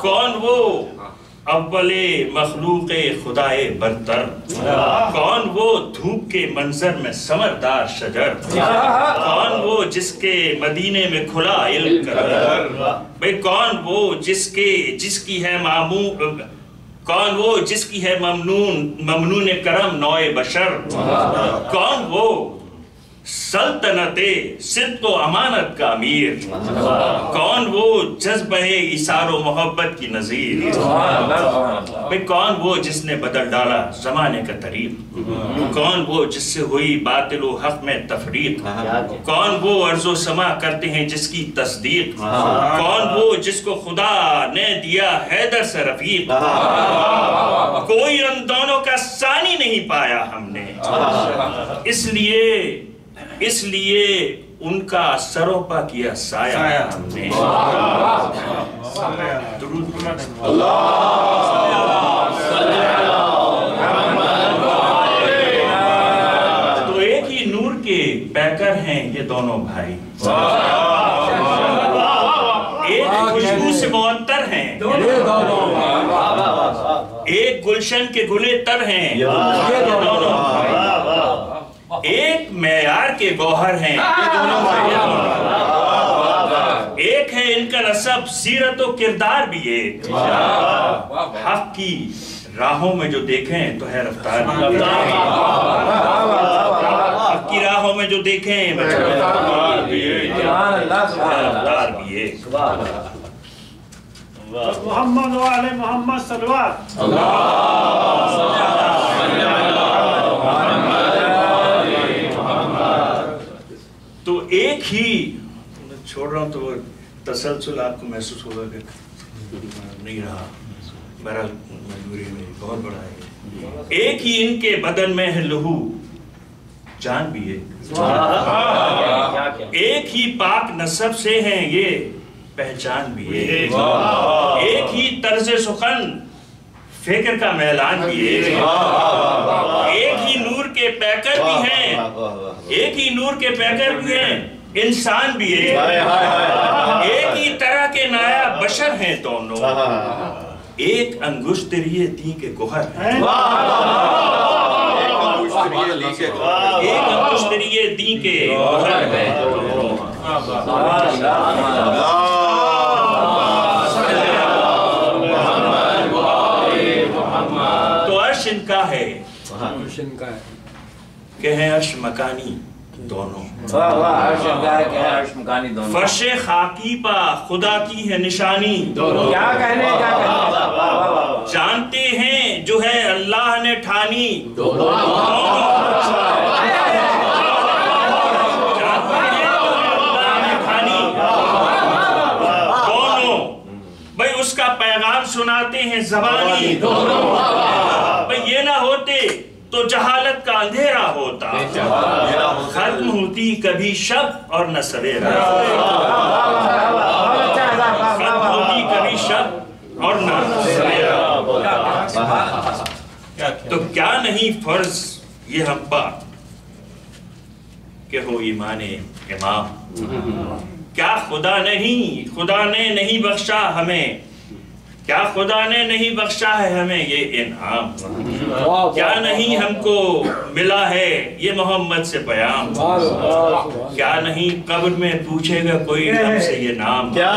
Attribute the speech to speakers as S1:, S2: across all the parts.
S1: کون وہ اولے مخلوق خدائے برتر، کون وہ دھوپ کے منظر میں ثمردار شجر، کون وہ جس کے مدینے میں کھلا علم کرم، بھئی کون وہ جس کی ہے کون وہ جس کی ہے ممنون کرم نوع بشر، کون وہ سلطنت صدق و امانت کا امیر، کون وہ جذبہ ایثار و محبت کی نظیر، بھئی کون وہ جس نے بدل ڈالا زمانے کا طریق، کون وہ جس سے ہوئی باطل و حق میں تفریق، کون وہ ارض و سما کرتے ہیں جس کی تصدیق، کون وہ جس کو خدا نے دیا حیدر سے رفیق، کوئی ان دونوں کا ثانی نہیں پایا ہم نے، اس لیے ان کا سروں پا کیا سایہ ہم نے۔ تو ایک ہی نور کے پیکر ہیں یہ دونوں بھائی، ایک خوشبو سے معطر ہیں، ایک گلشن کے گلے تر ہیں یہ دونوں بھائی، ایک معیار کے گوہر ہیں ایک ہے ان کا نسب سیرت و کردار بھی ایک، حق کی راہوں میں جو دیکھیں تو ہے رفتار بھی ایک، حق کی راہوں میں جو دیکھیں رفتار بھی ایک۔
S2: محمد و آل محمد صلوات
S1: تو ایک ہی چھوڑ رہا ہوں تو وہ تسلسل آپ کو محسوس ہوگا کہ نہیں رہا، بہرحال مجبوری میں بہت بڑا ہے۔ ایک ہی ان کے بدن میں ہے لہو جان بھی ایک، ایک ہی پاک نسب سے ہیں یہ پہچان بھی ایک، ایک ہی طرز سخن فکر کا میلان بھی ایک ہی نور کے پیکر بھی ہیں، ایک ہی نور کے پیکر بھی ہیں، انسان بھی ایک ہی طرح کے نایاب بشر ہیں دونوں، ایک انگشتریے دی کے گوہر ہیں، ایک انگشتریے دی کے گوہر ہیں دونوں۔ تو عرش ان کا ہے کہ ہیں عرش مکانی دونوں، فرش خاکی پا خدا کی ہے نشانی، جانتے ہیں جو ہے اللہ نے ٹھانی، اس کا پیغام سناتے ہیں زبانی، بھئی یہ نہ ہوتے تو جہالت کا اندھیرا ہوتا، ختم ہوتی کبھی شب اور نہ سویرا، ختم ہوتی کبھی شب اور نہ سویرا۔ تو کیا نہیں فرض یہ ہم پر کہ ہو ایمان امام، کیا خدا نے نہیں بخشا ہمیں، کیا خدا نے نہیں بخشا ہے ہمیں یہ انعام، کیا نہیں ہم کو ملا ہے یہ محمد سے پیام، کیا نہیں قبر میں پوچھے گا کوئی ہم سے یہ نام، کیا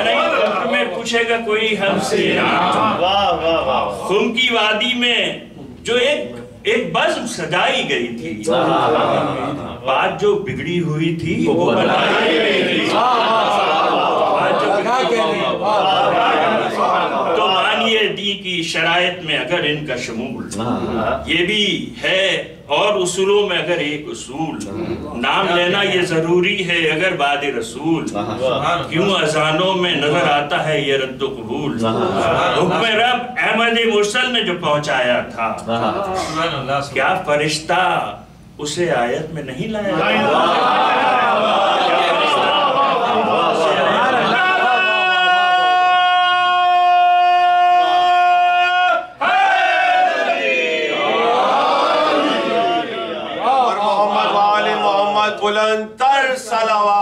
S1: نہیں قبر میں پوچھے گا کوئی ہم سے یہ نام۔ خم کی وادی میں جو ایک بزم سجائی گئی تھی، بات جو بگڑی ہوئی تھی وہ بنائی گئی تھی، تو مانیے دی کی شرائط میں اگر ان کا شمول یہ بھی ہے اور اصولوں میں اگر ایک اصول، نام لینا یہ ضروری ہے اگر بعد رسول، کیوں اذانوں میں نظر آتا ہے یہ رد و قبول، حکم رب احمد مرسل نے جو پہنچایا تھا، کیا فرشتہ اسے آیت میں نہیں لایا؟
S3: بلند تر صلوات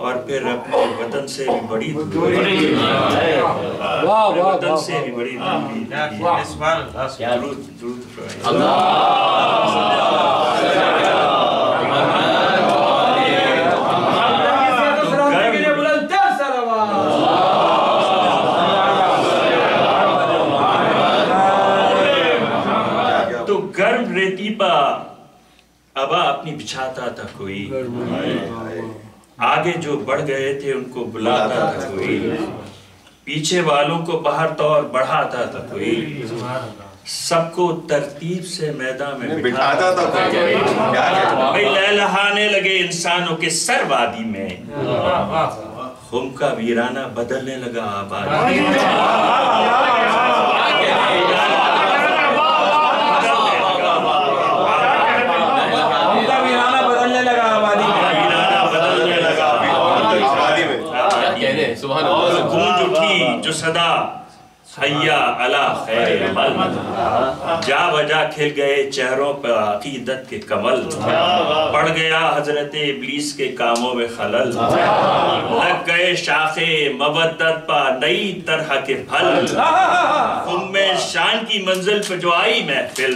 S1: اور پھر اپنے وطن سے بھی بڑی وطن سے بھی بڑی تو گرم ریتی پا ابا اپنی بچھاتا تھا کوئی، آگے جو بڑھ گئے تھے ان کو بلاتا تھا کوئی، پیچھے والوں کو باہر طور بڑھاتا تھا کوئی، سب کو ترتیب سے میدان میں بٹھاتا تھا کوئی، لہلہانے لگے انسانوں کے سر وادی میں، خم کا ویرانہ بدلنے لگا آبادی اور گونج اٹھی جو صدا حیا علی خیر عمل، جا بجا کھل گئے چہروں پر عقیدت کے کمل، پڑ گیا حضرت ابلیس کے کاموں میں خلل، لگ گئے شاخے مودت پا نئی طرح کے پھل، خم شان کی منزل پہ جو آئی محفل،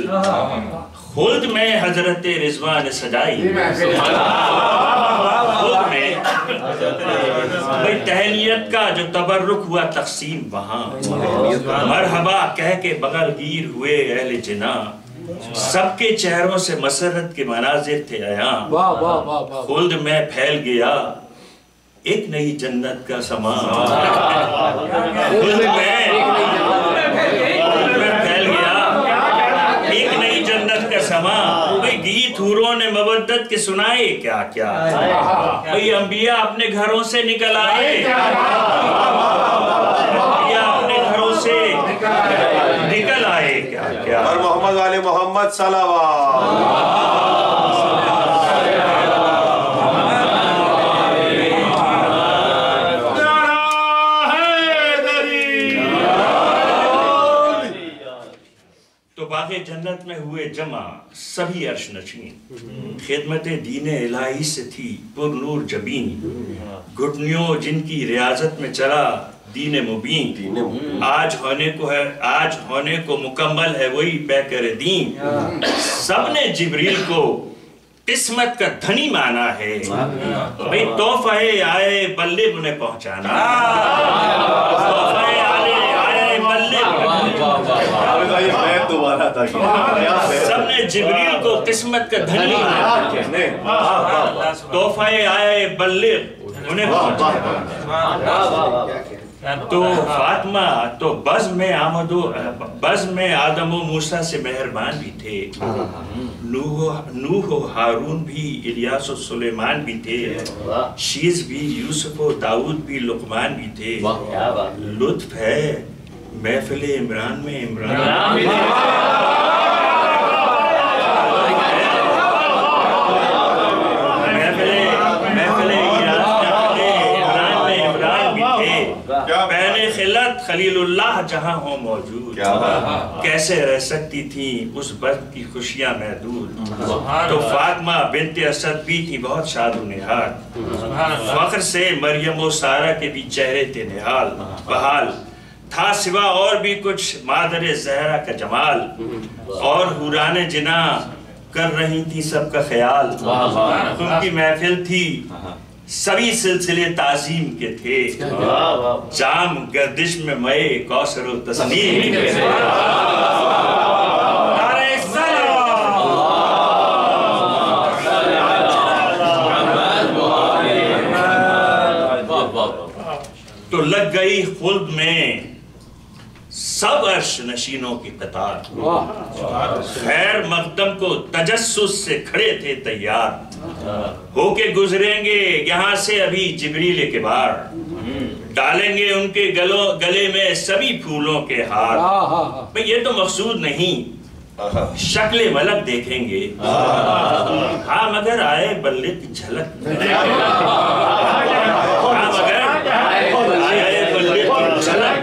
S1: خلد میں حضرت رضوان سجائی، خود میں تہنیت کا جو تبرک ہوا تقسیم وہاں، مرحبا کہہ کے بغل گیر ہوئے اہل جناں، سب کے چہروں سے مسرت کے مناظر تھے عیاں، خلد میں پھیل گیا ایک نئی جنت کا سماں، خلد میں پھیل گیا ایک نئی جنت کا سماں، بھئی گیت حوروں نے مودت کے سنائے کیا کیا، بھئی انبیاء اپنے گھروں سے نکل آئے، انبیاء اپنے گھروں سے نکل آئے کیا کیا،
S3: اور محمد والے محمد صلوات
S1: جنت میں ہوئے جمع سبھی عرش نشین، خدمت دین الہی سے تھی پر نور جبین، گھٹنیوں جن کی ریاضت میں چلا دین مبین، آج ہونے کو مکمل ہے وہی پیکر دین، سب نے جبریل کو قسمت کا دھنی مانا ہے، بھئی تحفہ آئے بلغ انہیں پہنچانا، تحفہ آئے بلغ سب نے جبریل کو قسمت کا دھنی تحفہ آئے بلغ انہیں پہنچانا، تو فاطمہ تو بز میں آدم و موسیٰ سے مہربان بھی تھے، نوح و ہارون بھی، الیاس و سلیمان بھی تھے، شیز بھی، یوسف و داؤد بھی، لقمان بھی تھے، لطف ہے محفل عمران میں عمران پہلے خلت خلیل اللہ جہاں ہو موجود، کیسے رہ سکتی تھی اس بد کی خوشیاں محدود، تو فاطمہ بنت اسد بھی تھی بہت شاد و نہاد، فخر سے مریم و سارہ کے بھی چہرے تھے نہال بحال، تھا سوا اور بھی کچھ مادر زہرہ کا جمال، اور حوران جنا کر رہی تھی سب کا خیال، ان کی محفل تھی سبھی سلسلے تعظیم کے تھے، جام گردش میں مئے کوثر و تسلیم کے تھے، تو لگ گئی خلد میں سب عرش نشینوں کی قطار، خیر مقدم کو تجسس سے کھڑے تھے تیار، ہو کے گزریں گے یہاں سے ابھی جبریل کے بار، ڈالیں گے ان کے گلے میں سبھی پھولوں کے ہار، یہ تو مقصود نہیں شکل ملک دیکھیں گے، ہاں مگر آئے بلے کی جھلک، ہاں مگر آئے بلے کی جھلک،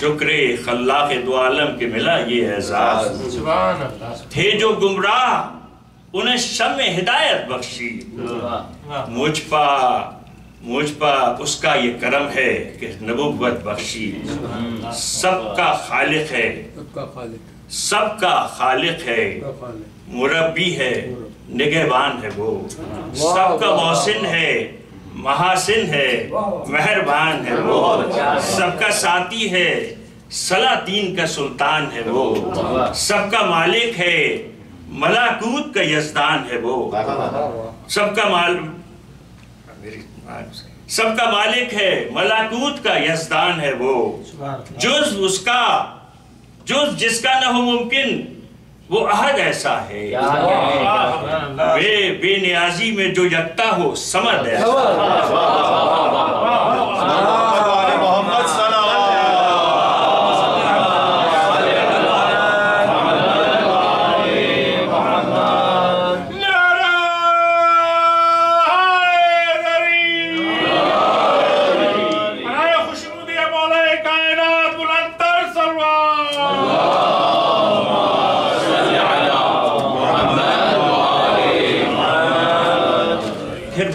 S1: شکر خلاق دو عالم کے ملا یہ اعزاز، تھے جو گمراہ انہیں شمع ہدایت بخشی، مجھ پا اس کا یہ کرم ہے کہ نبوت بخشی، سب کا خالق ہے، سب کا خالق ہے، مربی ہے، نگہبان ہے وہ، سب کا محسن ہے، محاسن ہے، مہربان ہے وہ، سب کا ساتھی ہے، سلاطین کا سلطان ہے وہ، سب کا مالک ہے، ملاکوت کا یزدان ہے وہ، سب کا مالک ہے، ملاکوت کا یزدان ہے وہ، جز جس کا نہ ہو ممکن وہ احد ایسا ہے، بے نیازی میں جو یکتا ہو صمد ایسا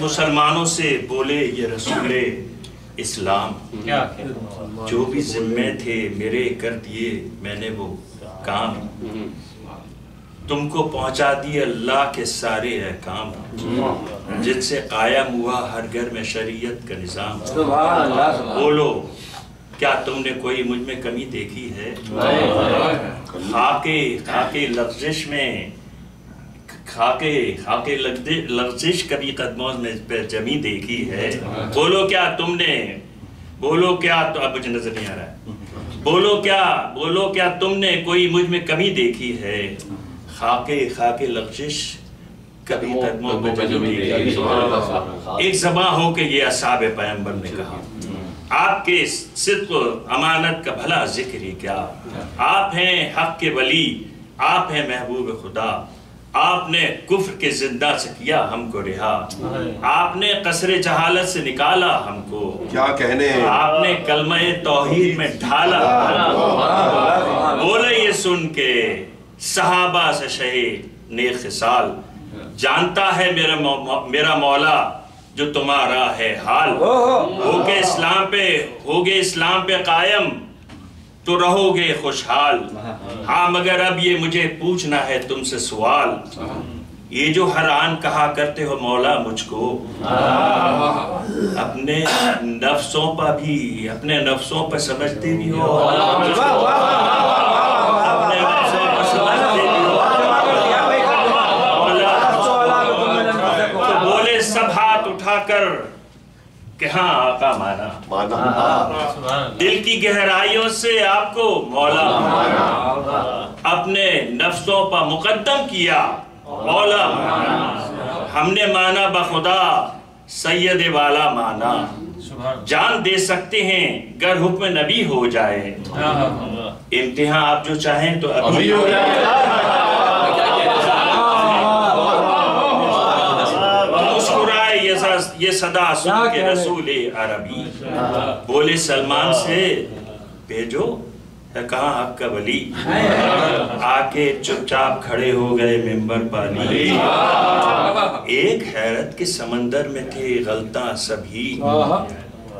S1: مسلمانوں سے بولے یہ رسول اسلام، جو بھی ذمے تھے میرے کر دیے میں نے وہ کام، تم کو پہنچا دیے اللہ کے سارے احکام، جن سے قائم ہوا ہر گھر میں شریعت کا نظام۔ بولو کیا تم نے کوئی مجھ میں کمی دیکھی ہے؟ خاکے لغزش میں خاکے لغزش کبھی قدموں میں پہ جمی دیکھی ہے؟ بولو کیا تم نے، بولو کیا، تو اب مجھے نظر نہیں آ رہا ہے، بولو کیا تم نے کوئی مجھ میں کمی دیکھی ہے؟ خاکے لغزش کبھی قدموں پہ جمی دیکھی ہے۔ ایک زباں ہو کے یہ اصحاب پیغمبر نے کہا، آپ کے صدق و امانت کا بھلا ذکر ہی کیا، آپ ہیں حق کے ولی، آپ ہیں محبوب خدا، آپ نے کفر کے زندہ سے کیا ہم کو رہا، آپ نے قصر جہالت سے نکالا ہم کو،
S3: کیا کہنے،
S1: آپ نے کلمہ توحید میں ڈھالا۔ بولے یہ سن کے صحابہ سے شہید نیک خصال، جانتا ہے میرا مولا جو تمہارا ہے حال، ہوگے اسلام پہ قائم تو رہو گے خوشحال، ہاں مگر اب یہ مجھے پوچھنا ہے تم سے سوال، یہ جو ہر آن کہا کرتے ہو مولا مجھ کو، اپنے نفسوں پہ سمجھتے بھی ہو، اپنے نفسوں پہ سمجھتے بھی ہو، تو بولے سب ہاتھ اٹھا کر کہ ہاں آقا مانا، دل کی گہرائیوں سے آپ کو مولا مانا، اپنے نفسوں پر مقدم کیا مولا مانا، ہم نے مانا بخدا سید والا مانا، جان دے سکتے ہیں گر حکم نبی ہو جائے، امتحان آپ جو چاہیں تو ابھی ہو جائے، یہ صدا سن کے رسول عربی، بولے سلمان سے بھیجو ہے کہاں حق کا ولی، آکے چپ چاپ کھڑے ہو گئے ممبر پالی، ایک حیرت کے سمندر میں تھے غلطاں سبھی،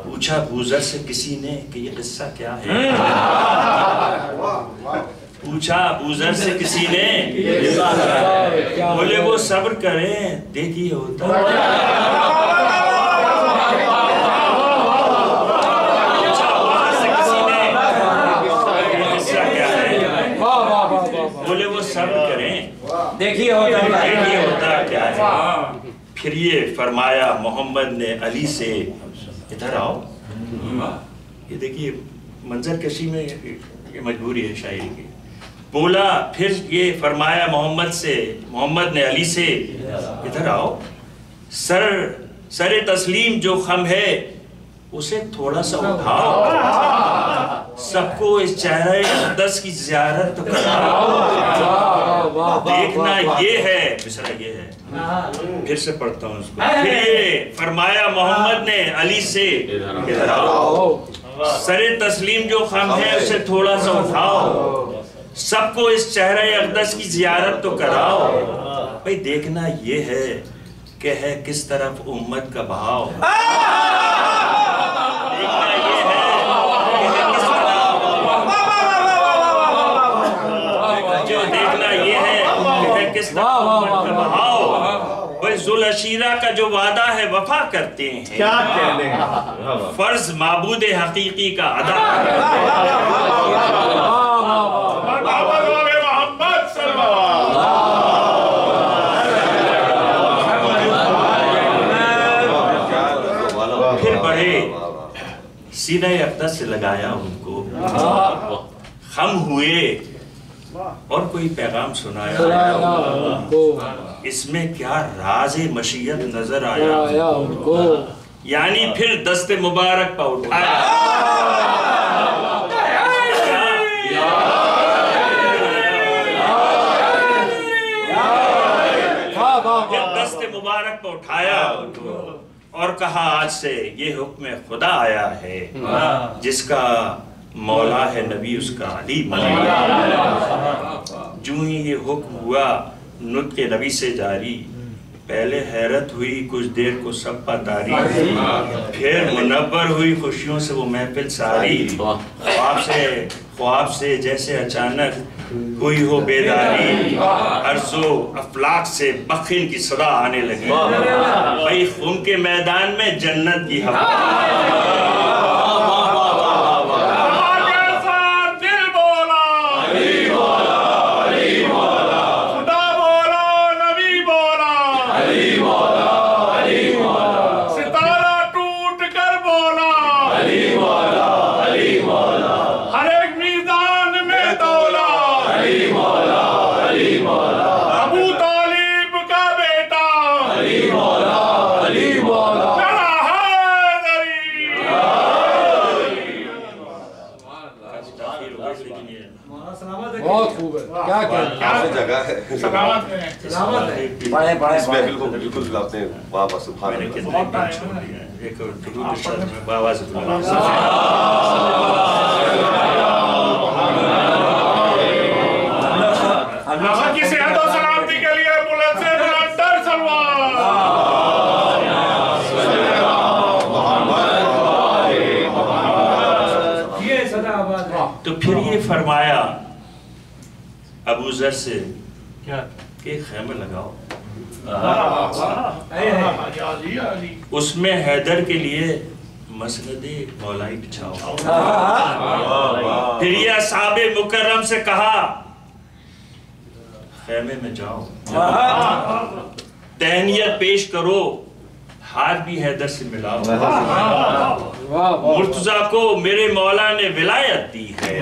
S1: پوچھا بوزر سے کسی نے کہ یہ قصہ کیا ہے، پوچھا بوزر سے کسی نے، بولے وہ صبر کریں دیکھیے ہوتا بولے وہ صبر کریں دیکھیے ہوتا کیا ہے۔ پھر یہ فرمایا محمد نے علی سے ادھر آؤ، یہ دیکھیے منظر کشی میں یہ مجبوری ہے شاعری کی، بولا پھر یہ فرمایا محمد نے علی سے ادھر آؤ، سر تسلیم جو خم ہے اسے تھوڑا سا اٹھاؤ، سب کو اس چہرے اقدس کی زیارت تو کراؤ، دیکھنا یہ ہے مصرع یہ ہے، پھر سے پڑھتا ہوں اس کو، پھر یہ فرمایا محمد نے علی سے ادھر آؤ، سرے تسلیم جو خم ہے اسے تھوڑا سا اٹھاؤ، سب کو اس چہرہ اقدس کی زیارت تو کراؤ۔ بھئی دیکھنا یہ ہے کہ ہے کس طرف امت کا بہاؤ، دیکھنا یہ ہے کہ ہے کس طرف، جو دیکھنا یہ ہے کہ ہے کس طرف امت کا بہاؤ۔ بھئی ذوالعشیرہ کا جو وعدہ ہے وفا کرتے ہیں،
S3: کیا کہنے ہیں،
S1: فرض معبود حقیقی کا ادا کرتے ہیں۔ پھر بڑھے سینہ اقدس سے لگایا ان کو، خم ہوئے اور کوئی پیغام سنایا، اس میں کیا راز مشیت نظر آیا ان کو، یعنی پھر دست مبارک پا اٹھایا، پھر دست مبارک پا اٹھایا اور کہا آج سے یہ حکم خدا آیا ہے، جس کا مولا ہے نبی اس کا علی مولا۔ جو ہی یہ حکم ہوا نطق نبی سے جاری، پہلے حیرت ہوئی کچھ دیر کو سب پر داری، پھر منور ہوئی خوشیوں سے وہ محفل ساری، خواب سے جیسے اچانک ہوئی ہو بیداری، عرض و افلاک سے بخن کی صدا آنے لگی، بھئی خون کے میدان میں جنت کی ہوا۔
S4: بہت خوب ہے، کیا
S3: جگہ ہے،
S4: پڑھیں
S3: اس محفل کو بالکل آپ نے بابا سبحان اللہ
S1: ایک درود شرح میں بابا سے
S2: اللہ کی صحت و سلامتی کے لیے بلند سے بلند تر سلوات۔
S1: تو پھر یہ فرمایا ابو ذر سے کہ خیمہ لگاؤ، اس میں حیدر کے لیے مسند مولائی بچھاؤ۔ پھر یہ اصحاب مکرم سے کہا خیمے میں جاؤ، تہنیت پیش کرو، ہاتھ بھی حیدر سے ملاؤ، مرتضیٰ کو میرے مولا نے ولایت دی ہے،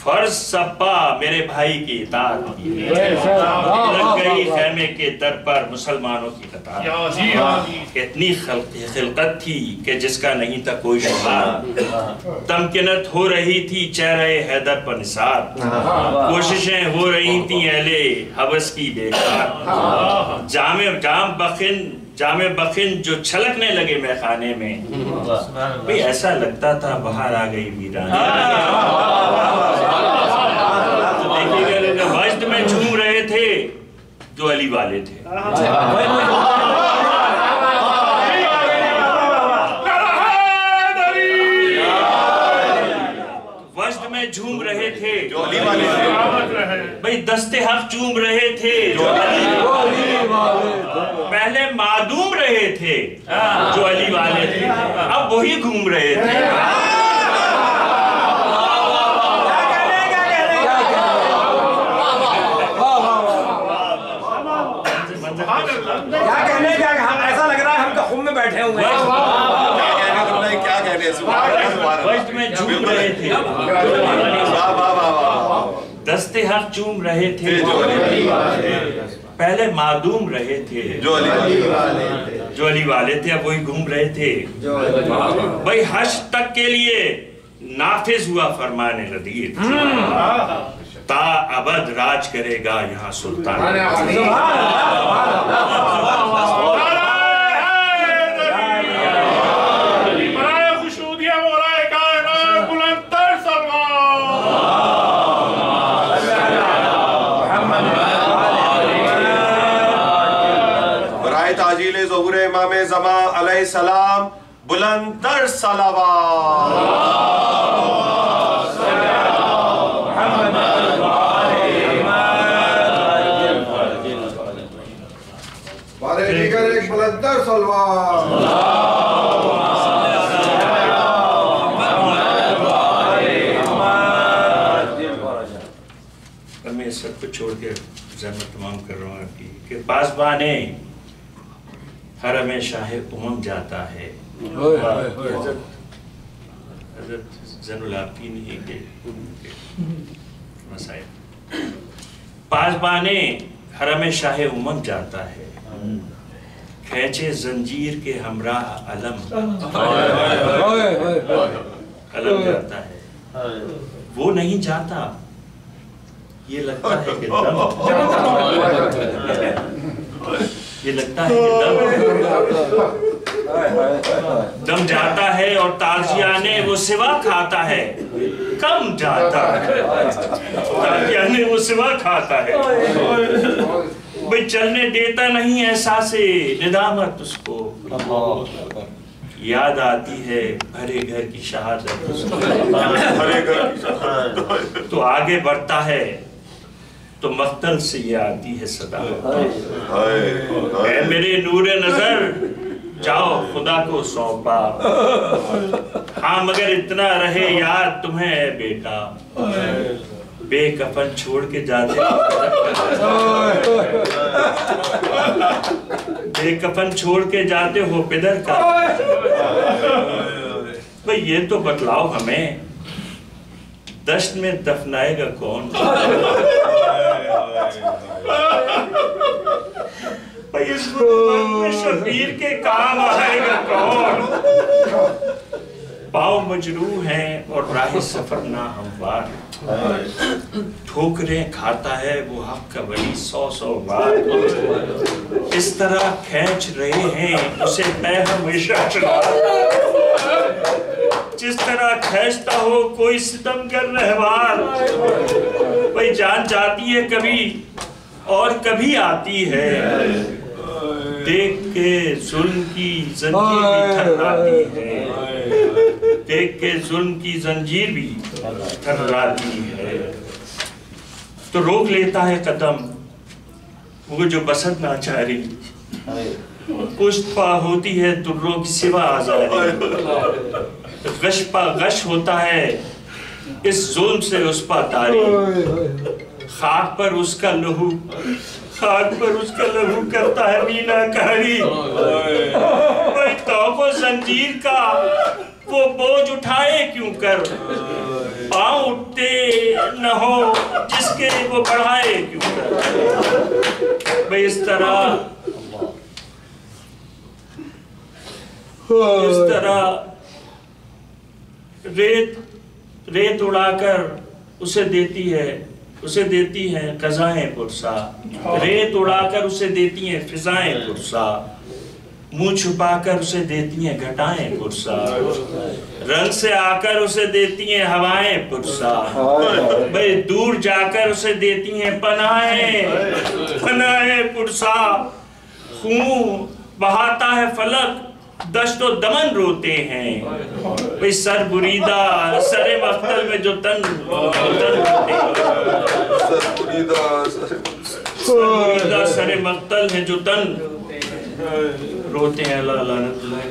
S1: فرض سبا میرے بھائی کی اطاعت کی ہے، لگ گئی خیمے کے در پر مسلمانوں کی قطار، اتنی خلقت تھی کہ جس کا نہیں تھا کوئی شمار، تمکنت ہو رہی تھی چہرہ حیدر پر نثار، کوششیں ہو رہی تھیں اہل حوث کی بیکار، جامع بخن جو چھلکنے لگے میخانے میں، بھئی ایسا لگتا تھا باہر آ گئی ویرانی، وجد میں جھوم رہے تھے جو علی والے تھے، وجد میں جھوم رہے تھے جو علی والے تھے، بھئی دست حق چوم رہے تھے جو علی والے تھے، پہلے معدوم رہے تھے جو علی والے تھے، اب وہی گھوم رہے تھے۔
S5: کیا کہنے کیا ایسا لگ رہا ہے ہم کا خم میں بیٹھے ہوئے ہیں،
S3: کیا کہنے
S1: وجد میں جھوم رہے تھے، دست حق چوم رہے تھے جو پہلے معدوم رہے تھے جو علی والے تھے، اب وہی گھوم رہے تھے، بھئی حشر تک کے لیے نافذ ہوا فرمان رضیر، تا ابد راج کرے گا یہاں سلطان۔
S2: برائے خوشنودی
S3: امام زمان علیہ السلام بلند تر صلوات.
S4: بارے دیگر ایک بلند تر صلوات.
S1: میں سب کو چھوڑ کے زحمت تمام کر رہا ہوں آپ کی کہ پاسبان حرم شاہ امم جاتا ہے. حضرت زین العابدین ہی کے مسائل. پاسبان حرم شاہ امم جاتا ہے کھینچے زنجیر کے ہمراہ علم جاتا ہے. وہ نہیں جاتا یہ لگتا ہے کہ دم جاتا ہے اور تازیانے وہ سوا کھاتا ہے. کم جاتا ہے تازیانے وہ سوا کھاتا ہے. بھئی چلنے دیتا نہیں احساس ندامت اس کو. یاد آتی ہے بھرے گھر کی شہادت تو آگے بڑھتا ہے تو مقتل سے یہ آتی ہے صدا. اے میرے نور نظر جاؤ خدا کو سونپا. ہاں مگر اتنا رہے یاد تمہیں اے بیٹا بے کفن چھوڑ کے جاتے بے کفن چھوڑ کے جاتے ہو پدر کا. بھئی یہ تو بتلاؤ ہمیں دشت میں دفنائے گا کون؟ بھئی اس غربت میں شبیر کے کام آئے گا کون؟ پاؤں مجروح ہیں اور راہ سفر نہ ہموار. ٹھوکریں کھاتا ہے وہ حق کا ولی 100 بار. اس طرح کھینچ رہے ہیں اسے اے ہمیشہ چلا. جس طرح کھینچتا ہو کوئی ستمگر رہوار. بھئی جان جاتی ہے کبھی اور کبھی آتی ہے. دیکھ کے ظلم کی زنجیر بھی تھراتی ہے. دیکھ کے ظلم کی زنجیر بھی تھراتی ہے. تو روک لیتا ہے قدم وہ جو بسط ناچاری. پشت پا ہوتی ہے دروں کی سوا آزادی. غش پا غش ہوتا ہے اس ظلم سے اس پا تاری. خاک پر اس کا لہو کرتا ہے مینا کاری. کوئی توق و زنجیر کا وہ بوجھ اٹھائے کیوں کر. پاؤں اٹھتے نہ ہو جس کے وہ بڑھائے کیوں کر. بھئی اس طرح ریت اڑا کر اسے دیتی ہیں قضائیں پرسا. ریت اڑا کر اسے دیتی ہیں فضائیں پرسا. منہ چھپا کر اسے دیتی ہیں گھٹائیں پرسا. رنگ سے آ کر اسے دیتی ہیں ہوائیں پرسا. بھئی دور جا کر اسے دیتی ہیں پناہیں پرسا. خون بہاتا ہے فلک دشت و دمن روتے ہیں. بھئی سر بریدہ سر مقتل میں جو تن سر مقتل ہے جو تن روتے ہیں. اللہ لعنت اللہ